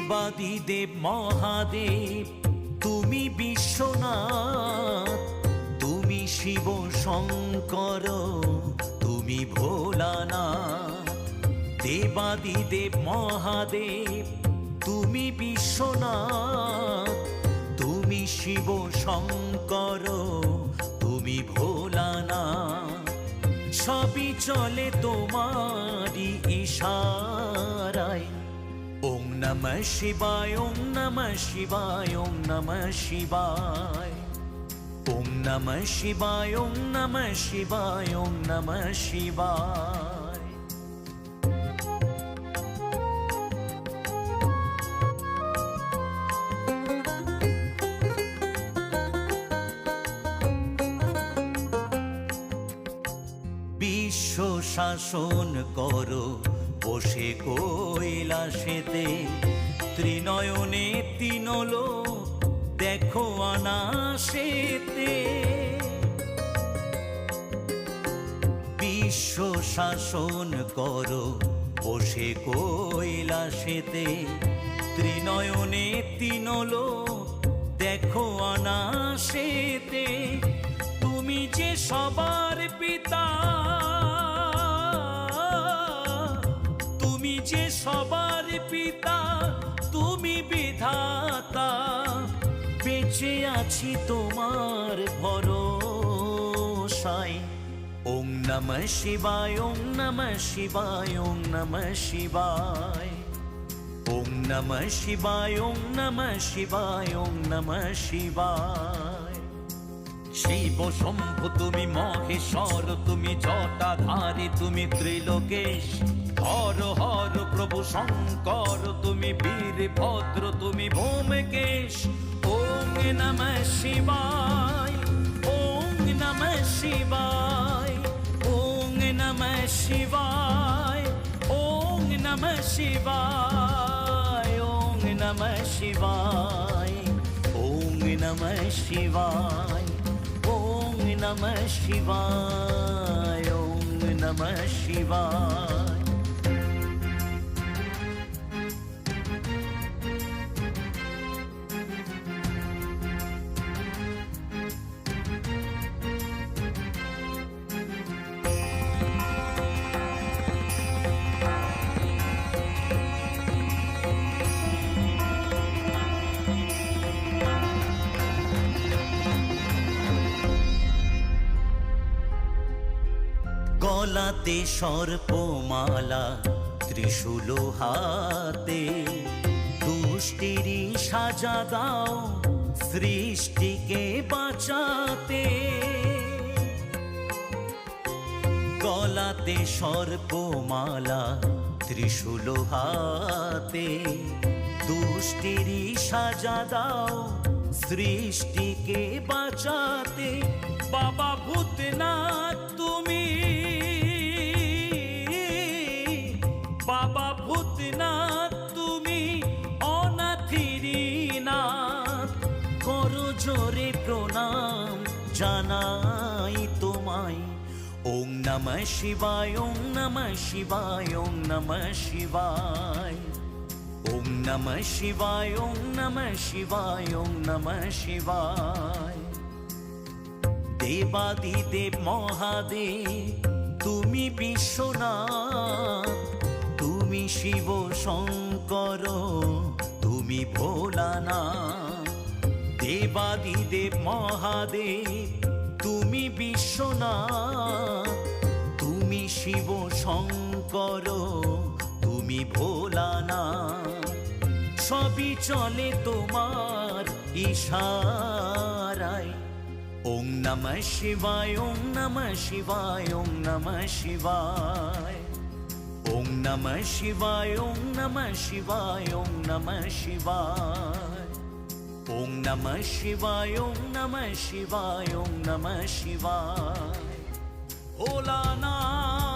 দেবাদিদেব মহাদেব তুমি বিশ্বনাথ, তুমি শিব শঙ্কর, তুমি ভোলানাথ। দেবাদিদেব মহাদেব তুমি বিশ্বনাথ, তুমি শিব শঙ্কর, তুমি ভোলানাথ। সবই চলে তোমারি ইশারায়। ওম নমঃ শিবায়, ওম নমঃ শিবায়, ওম নমঃ শিবায়। ওম নমঃ শিবায়, ওম নমঃ শিবায়, ওম নমঃ শিবায়। বিশ্ব শাসন করো বসে কৈলাসেতে, ত্রিনয়নে তিনলোক দেখো অনাসেতে। বিশ্ব শাসন করো বসে কৈলাসেতে, ত্রিনয়নে তিনলোক দেখো অনাসেতে। তুমি যে সবার পিতা, তুমি যে সবার পিতা, তুমি বিধাতা। বেঁচে আছি তোমার ভরসায়। ওম নমঃ শিবায়, ওম নমঃ শিবায়, ওম নমঃ শিবায়। ওম নমঃ শিবায়, ওম নমঃ শিবায়, ওম নমঃ শিবায়। শিব শম্ভু তুমি মহেশ্বর, তুমি জটাধারী, তুমি ত্রিলোকেশ। হর হর প্রভু শঙ্কর, তুমি বীরভদ্র, তুমি ভূমকেশ। ওম নমঃ শিবায়, ওম নমঃ শিবায়, ওম নমঃ শিবায়, ওম নমঃ শিবায়, ওম নমঃ শিবায়, ওম নমঃ শিবায়, ওম নমঃ শিবায়, ওম নমঃ শিবায়। গলাতে সর্পমালা, ত্রিশূল হাতে, দুষ্টিরি সাজা দাও সৃষ্টিকে বাঁচাতে। গলাতে সর্পমালা, ত্রিশূল হাতে, দুষ্টিরি সাজা দাও সৃষ্টিকে বাঁচাতে। বাবা ভূতনাথ তুমি, বাবা ভূতনাথ তুমি অনাথিরি নাথ। করো জোরে প্রণাম জানাই তোমায়। ওম নমঃ শিবায়, ওম নমঃ শিবায়, ওম নমঃ শিবায়। ওম নমঃ শিবায়, ওম নমঃ শিবায়, ওম নমঃ শিবায়। দেবাদিদেব মহাদেব তুমি বিশ্বনাথ, তুমি শিব শঙ্কর, তুমি ভোলানাথ। দেবাদিদেব মহাদেব তুমি বিশ্বনাথ, তুমি শিব শঙ্কর, তুমি ভোলানাথ। সবই চলে তোমার ইশারায়। ওম নমঃ শিবায়, ওম নমঃ শিবায়, ওম নমঃ শিবায়। ওম নমঃ শিবায়, ওম নমঃ শিবায়, ওম নমঃ শিবায়। ওম নমঃ শিবায়, ওম নমঃ শিবায়, ওম নমঃ শিবায়। ভোলানাথ।